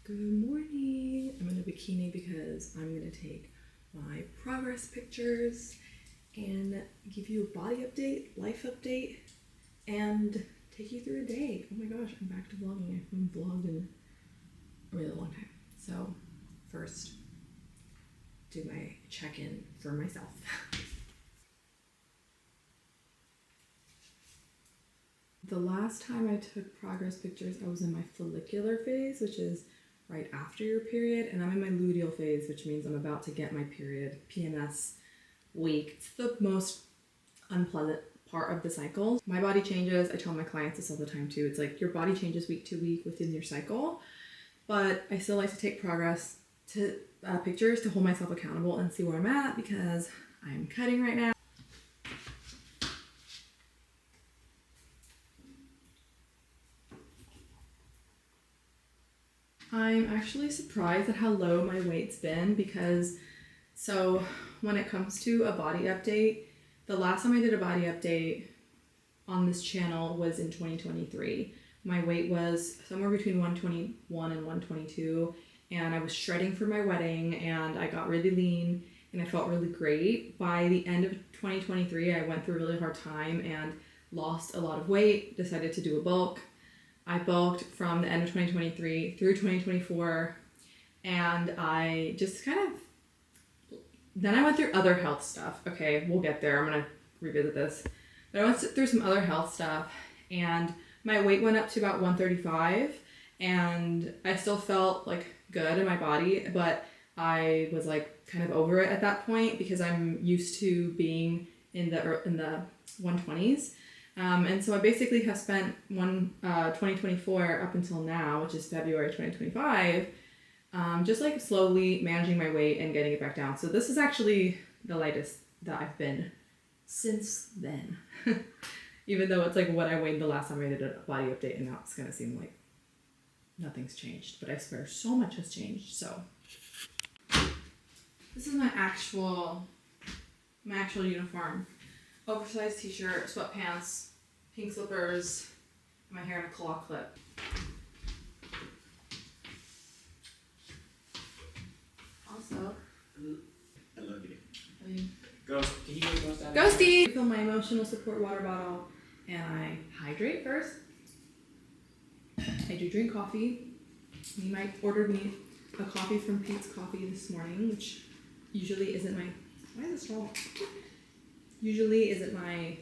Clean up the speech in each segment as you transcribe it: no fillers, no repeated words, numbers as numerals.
Good morning. I'm in a bikini because I'm gonna take my progress pictures and give you a body update, life update, and take you through a day. Oh my gosh, I'm back to vlogging. I haven't vlogged in a really long time. So first, do my check-in for myself. The last time I took progress pictures, I was in my follicular phase, which is right after your period, and I'm in my luteal phase, which means I'm about to get my period, PMS week. It's the most unpleasant part of the cycle. My body changes. I tell my clients this all the time too. It's like your body changes week to week within your cycle, but I still like to take progress to pictures to hold myself accountable and see where I'm at because I'm cutting right now. I'm actually surprised at how low my weight's been because, so when it comes to a body update, the last time I did a body update on this channel was in 2023. My weight was somewhere between 121 and 122, and I was shredding for my wedding, and I got really lean, and I felt really great. By the end of 2023, I went through a really hard time and lost a lot of weight, decided to do a bulk. I bulked from the end of 2023 through 2024, and I just then I went through other health stuff. Okay, we'll get there. I'm gonna revisit this. But I went through some other health stuff, and my weight went up to about 135, and I still felt like good in my body, but I was like kind of over it at that point because I'm used to being in the 120s. And so I basically have spent 2024 up until now, which is February 2025, just like slowly managing my weight and getting it back down. So this is actually the lightest that I've been since then. Even though it's like what I weighed the last time I did a body update, and now it's gonna seem like nothing's changed, but I swear so much has changed. So this is my actual uniform. Oversized t-shirt, sweatpants, pink slippers, my hair in a claw clip. Also, I love you. Ghost, can you get Ghost out? Ghosty! I fill my emotional support water bottle and I hydrate first. I do drink coffee. You might order me a coffee from Pete's Coffee this morning, which usually isn't my, why is this wrong? Usually isn't my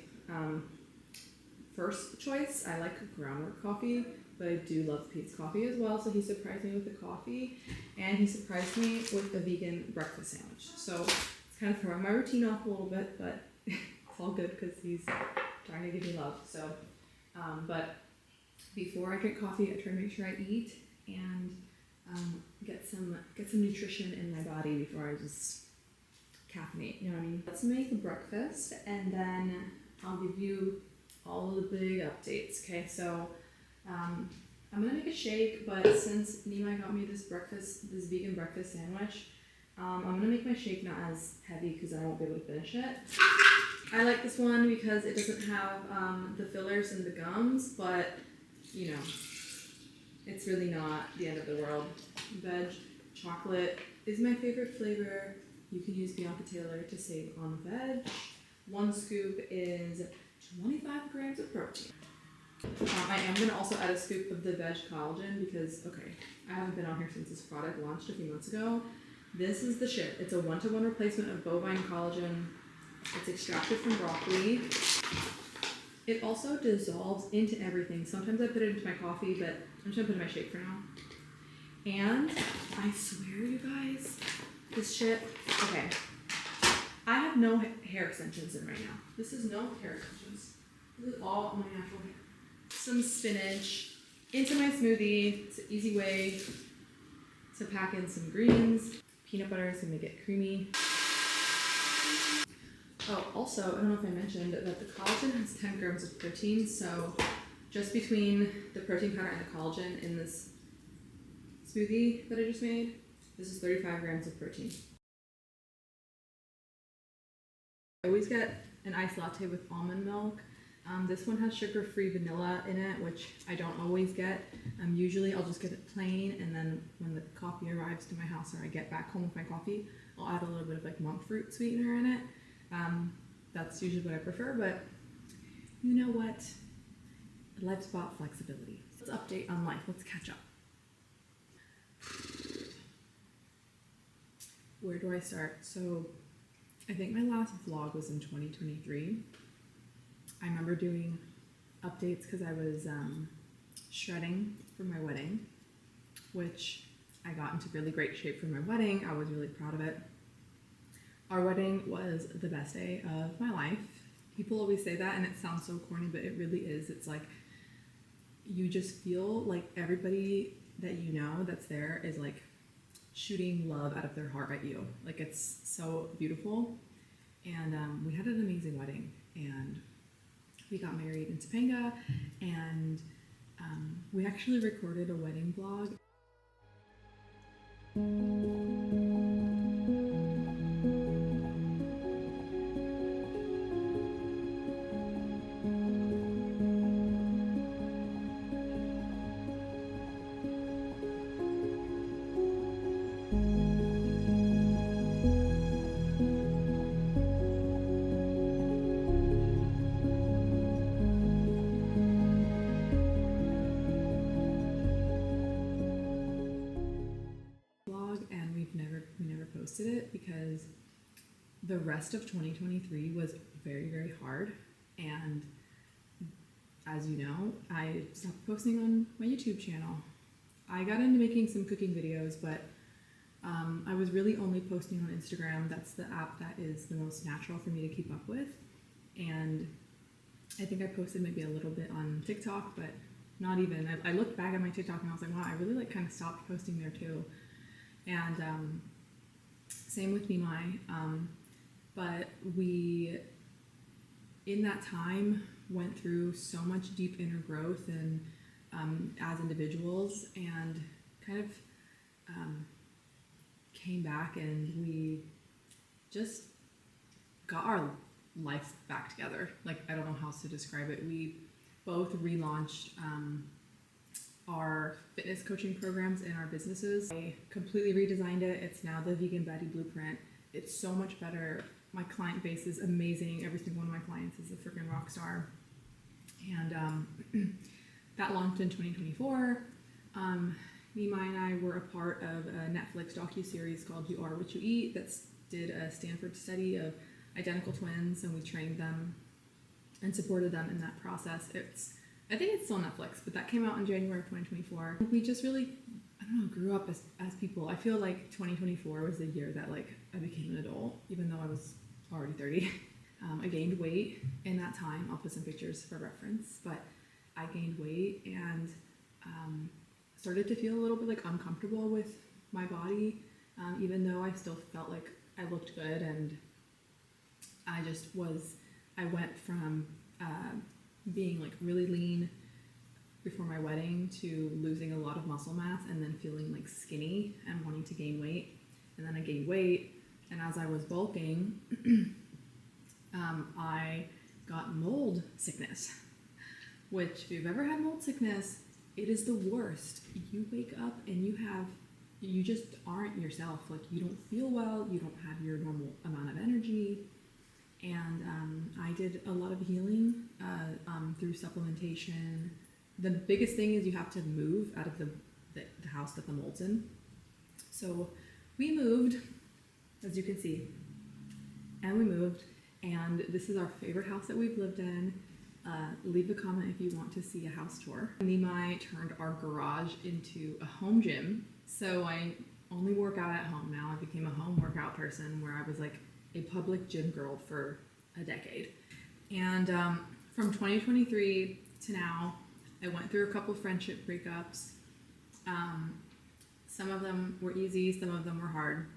first choice. I like groundwork coffee, but I do love Pete's Coffee as well. So he surprised me with the coffee, and he surprised me with a vegan breakfast sandwich. So it's kind of throwing my routine off a little bit, but it's all good because he's trying to give me love. So, but before I drink coffee, I try to make sure I eat and get some nutrition in my body before I just caffeinate, you know what I mean? Let's make breakfast and then I'll give you all of the big updates, okay? So I'm gonna make a shake, but since Nima got me this vegan breakfast sandwich, I'm gonna make my shake not as heavy because I won't be able to finish it. I like this one because it doesn't have the fillers and the gums, but you know, it's really not the end of the world. Veg chocolate is my favorite flavor. You can use Bianca Taylor to save on the veg. 1 scoop is 25 grams of protein. I am going to also add a scoop of the veg collagen because, okay, I haven't been on here since this product launched a few months ago. This is the shit. It's a 1-to-1 replacement of bovine collagen. It's extracted from broccoli. It also dissolves into everything. Sometimes I put it into my coffee, but I'm just going to put it in my shake for now. And I swear, you guys, this shit, okay, I have no hair extensions in right now. This is no hair extensions. This is all my natural hair. Some spinach into my smoothie. It's an easy way to pack in some greens. Peanut butter is gonna make it creamy. Oh, also, I don't know if I mentioned that the collagen has 10 grams of protein, so just between the protein powder and the collagen in this smoothie that I just made, this is 35 grams of protein. I always get an iced latte with almond milk This one has sugar-free vanilla in it, which I don't always get. Usually I'll just get it plain, and then when the coffee arrives to my house or I get back home with my coffee, I'll add a little bit of like monk fruit sweetener in it. That's usually what I prefer, but you know what? Life's about flexibility. Let's update on life. Let's catch up. Where do I start? So I think my last vlog was in 2023. I remember doing updates because I was shredding for my wedding, which I got into really great shape for my wedding. I was really proud of it. Our wedding was the best day of my life. People always say that and it sounds so corny, but it really is. It's like you just feel like everybody that you know that's there is like shooting love out of their heart at you. Like it's so beautiful. And we had an amazing wedding, and we got married in Topanga, and we actually recorded a wedding vlog. We never posted it because the rest of 2023 was very, very hard, and as you know, I stopped posting on my YouTube channel. I got into making some cooking videos, but I was really only posting on Instagram. That's the app that is the most natural for me to keep up with, and I think I posted maybe a little bit on TikTok, but not even. I looked back at my TikTok and I was like, wow, I really like kind of stopped posting there too. And same with Nimai, but we, in that time, went through so much deep inner growth and as individuals, and kind of came back, and we just got our life back together. Like, I don't know how else to describe it. We both relaunched our fitness coaching programs in our businesses. I completely redesigned it. It's now the Vegan Baddie Blueprint. It's so much better. My client base is amazing. Every single one of my clients is a freaking rock star. And that launched in 2024. Nimai and I were a part of a Netflix docuseries called You Are What You Eat that did a Stanford study of identical twins, and we trained them and supported them in that process. I think it's still Netflix, but that came out in January of 2024. We just really, I don't know, grew up as people. I feel like 2024 was the year that like I became an adult, even though I was already 30. I gained weight in that time. I'll put some pictures for reference, but I gained weight and started to feel a little bit like uncomfortable with my body, even though I still felt like I looked good, and I went from being like really lean before my wedding to losing a lot of muscle mass, and then feeling like skinny and wanting to gain weight. And then I gained weight, and as I was bulking, I got mold sickness, which if you've ever had mold sickness, it is the worst. You wake up and you just aren't yourself. Like, you don't feel well, you don't have your normal amount of energy. And I did a lot of healing through supplementation. The biggest thing is you have to move out of the house that the mold's in. So we moved, as you can see, and we moved, and this is our favorite house that we've lived in. Leave a comment if you want to see a house tour. Nimai turned our garage into a home gym, so I only work out at home now. I became a home workout person, where I was like a public gym girl for a decade. And from 2023 to now, I went through a couple friendship breakups. Some of them were easy, some of them were hard,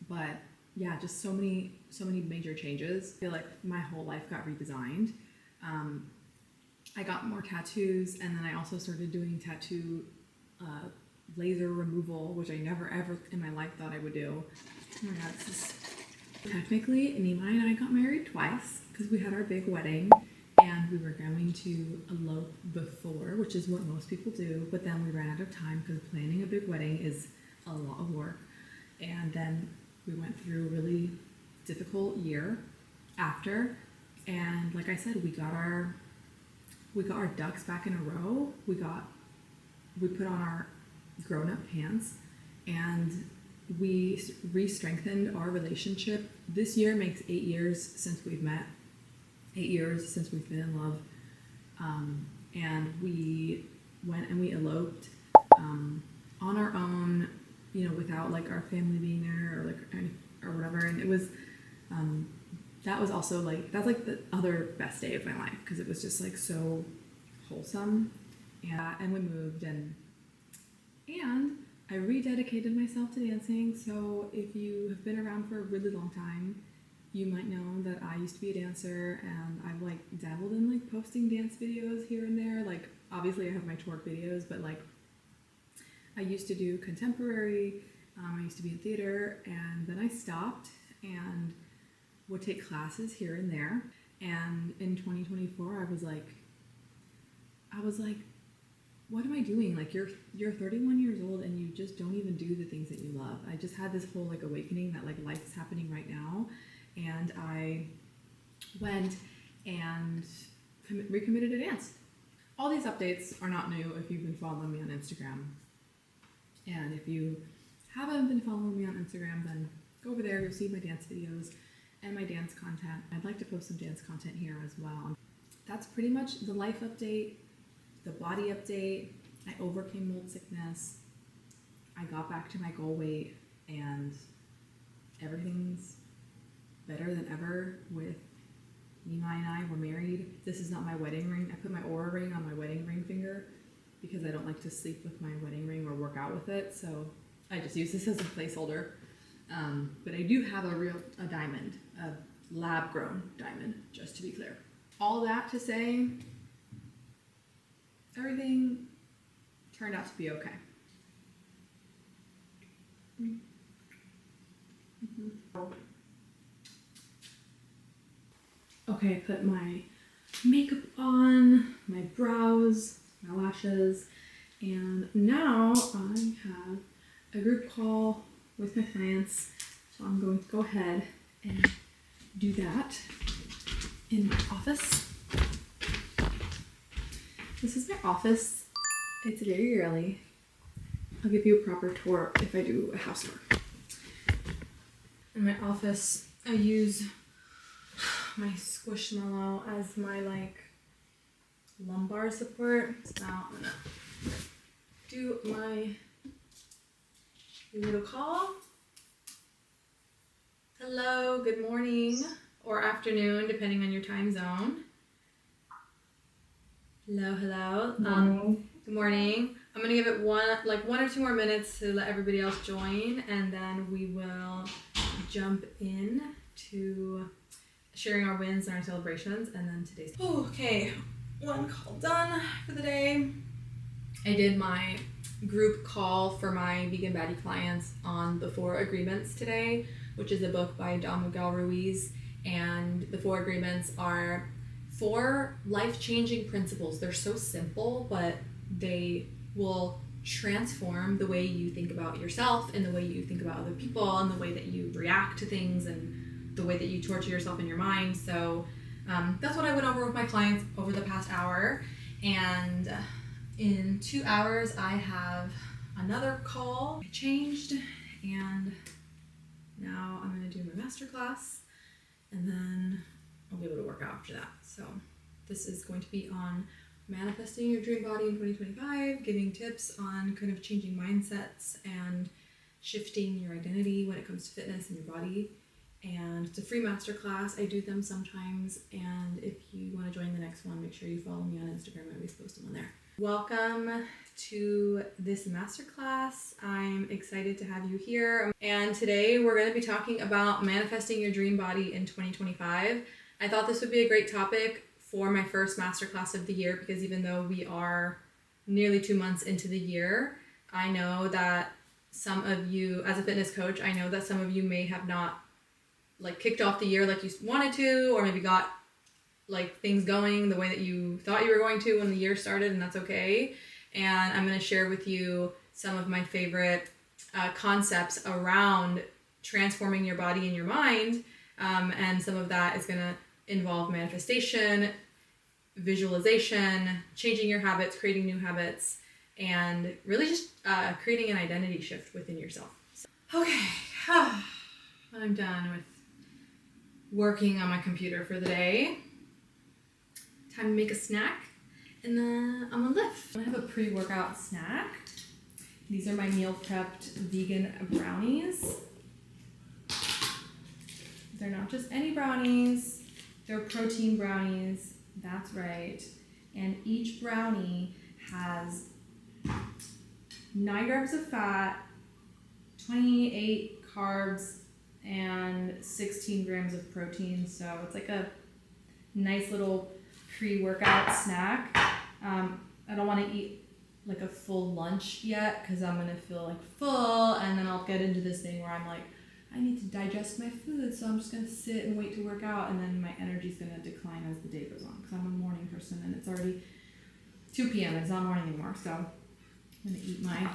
but yeah, just so many major changes. I feel like my whole life got redesigned. I got more tattoos, and then I also started doing tattoo laser removal, which I never ever in my life thought I would do. Oh my god, technically, Nimai and I got married twice because we had our big wedding, and we were going to elope before, which is what most people do, but then we ran out of time because planning a big wedding is a lot of work. And then we went through a really difficult year after, and like I said, we got our ducks back in a row. We put on our grown-up pants, and we re-strengthened our relationship. This year makes 8 years since we've met, 8 years since we've been in love, and we went and we eloped on our own, you know, without like our family being there or whatever. And it was that was also like, that's like the other best day of my life, because it was just like so wholesome. And we moved, and I rededicated myself to dancing. So if you have been around for a really long time, you might know that I used to be a dancer, and I've like dabbled in like posting dance videos here and there. Like obviously I have my twerk videos, but like I used to do contemporary, I used to be in theater, and then I stopped and would take classes here and there. And in 2024 I was like, what am I doing? Like you're 31 years old and you just don't even do the things that you love. I just had this whole like awakening that like life is happening right now, and I went and recommitted to dance. All these updates are not new if you've been following me on Instagram. And if you haven't been following me on Instagram, then go over there, you'll see my dance videos and my dance content. I'd like to post some dance content here as well. That's pretty much the life update, the body update. I overcame mold sickness. I got back to my goal weight, and everything's better than ever with Nima and I. We're married. This is not my wedding ring. I put my Aura ring on my wedding ring finger because I don't like to sleep with my wedding ring or work out with it, so I just use this as a placeholder. But I do have a diamond, a lab-grown diamond, just to be clear. All that to say, everything turned out to be okay. Okay, I put my makeup on, my brows, my lashes, and now I have a group call with my clients, so I'm going to go ahead and do that in my office. This is my office. It's very early. I'll give you a proper tour if I do a house tour. In my office, I use my Squishmallow as my like lumbar support. So I'm gonna do my little call. Hello, good morning or afternoon, depending on your time zone. Hello. Good morning. I'm gonna give it one or two more minutes to let everybody else join, and then we will jump in to sharing our wins and our celebrations, and then today's. Okay, one call done for the day. I did my group call for my Vegan Baddie clients on the 4 Agreements today, which is a book by Don Miguel Ruiz, and the 4 Agreements are 4 life-changing principles. They're so simple, but they will transform the way you think about yourself and the way you think about other people and the way that you react to things and the way that you torture yourself in your mind. So that's what I went over with my clients over the past hour. And in 2 hours, I have another call. I changed, and now I'm going to do my masterclass, and then I'll be able to work out after that. So this is going to be on manifesting your dream body in 2025, giving tips on kind of changing mindsets and shifting your identity when it comes to fitness and your body. And it's a free masterclass. I do them sometimes, and if you want to join the next one, make sure you follow me on Instagram. I always post them on there. Welcome to this masterclass. I'm excited to have you here. And today we're going to be talking about manifesting your dream body in 2025. I thought this would be a great topic for my first masterclass of the year, because even though we are nearly 2 months into the year, I know that some of you, as a fitness coach, I know that some of you may have not like kicked off the year like you wanted to, or maybe got like things going the way that you thought you were going to when the year started, and that's okay. And I'm going to share with you some of my favorite concepts around transforming your body and your mind, and some of that is going to involve manifestation, visualization, changing your habits, creating new habits, and really just creating an identity shift within yourself. Okay, I'm done with working on my computer for the day. Time to make a snack, and then I'm gonna lift. I have a pre-workout snack. These are my meal prepped vegan brownies. They're not just any brownies, they're protein brownies, that's right. And each brownie has 9 grams of fat, 28 carbs, and 16 grams of protein. So it's like a nice little pre-workout snack. I don't want to eat like a full lunch yet because I'm gonna feel like full, and then I'll get into this thing where I'm like, I need to digest my food, so I'm just gonna sit and wait to work out, and then my energy's gonna decline as the day goes on because I'm a morning person and it's already 2 p.m. It's not morning anymore. So I'm gonna eat my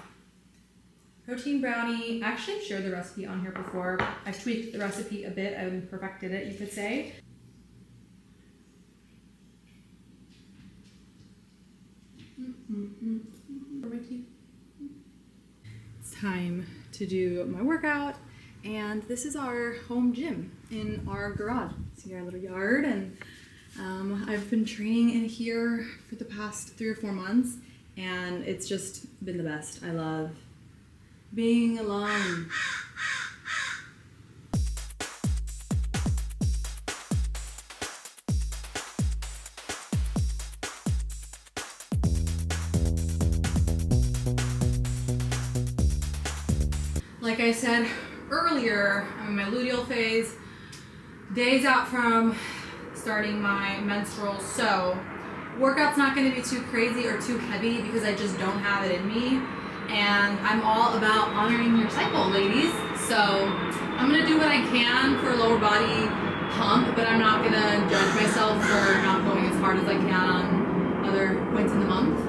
protein brownie. I actually shared the recipe on here before. I've tweaked the recipe a bit. I perfected it, you could say. For my teeth. It's time to do my workout, and this is our home gym in our garage. See our little yard, and I've been training in here for the past 3 or 4 months, and it's just been the best. I love being alone. Like I said earlier, I'm in my luteal phase, days out from starting my menstrual, so workout's not going to be too crazy or too heavy because I just don't have it in me. And I'm all about honoring your cycle, ladies. So I'm going to do what I can for lower body pump, but I'm not going to judge myself for not going as hard as I can on other points in the month.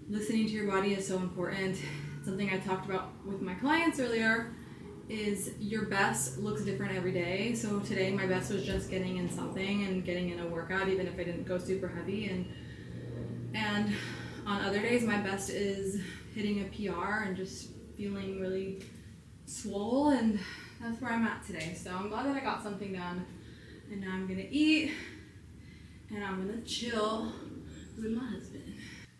Listening to your body is so important. Something I talked about with my clients earlier is your best looks different every day. So today my best was just getting in something and getting in a workout, even if I didn't go super heavy. And on other days my best is hitting a PR and just feeling really swole, and that's where I'm at today. So I'm glad that I got something done, and now I'm gonna eat and I'm gonna chill with my husband.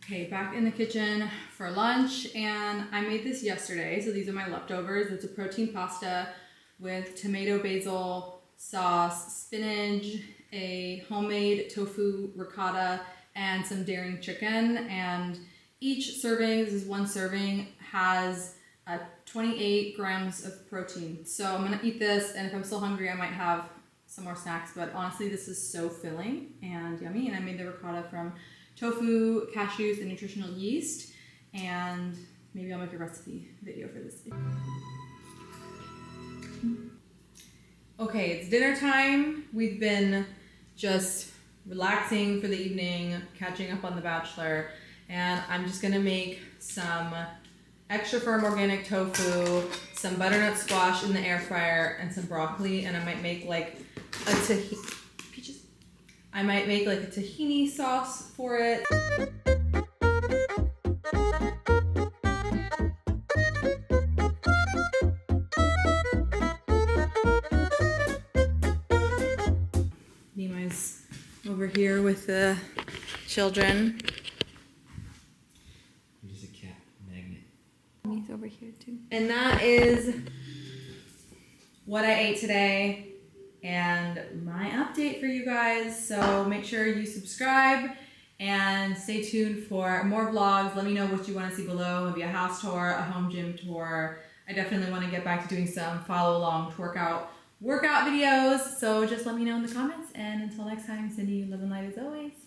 Okay, back in the kitchen for lunch, and I made this yesterday, so these are my leftovers. It's a protein pasta with tomato basil sauce, spinach, a homemade tofu ricotta, and some daring chicken. And each serving, this is 1 serving, has 28 grams of protein. So I'm gonna eat this, and if I'm still hungry, I might have some more snacks, but honestly, this is so filling and yummy. And I made the ricotta from tofu, cashews, and nutritional yeast, and maybe I'll make a recipe video for this. Okay, it's dinner time. We've been just relaxing for the evening, catching up on The Bachelor, and I'm just gonna make some extra firm organic tofu, some butternut squash in the air fryer, and some broccoli. And I might make like a I might make like a tahini sauce for it. Nima's over here with the children. He's a cat magnet. He's over here too. And that is what I ate today and my update for you guys. So make sure you subscribe and stay tuned for more vlogs. Let me know what you want to see below. Maybe a house tour, a home gym tour. I definitely want to get back to doing some follow along workout videos. So just let me know in the comments. And until next time, Cindy, love and light as always.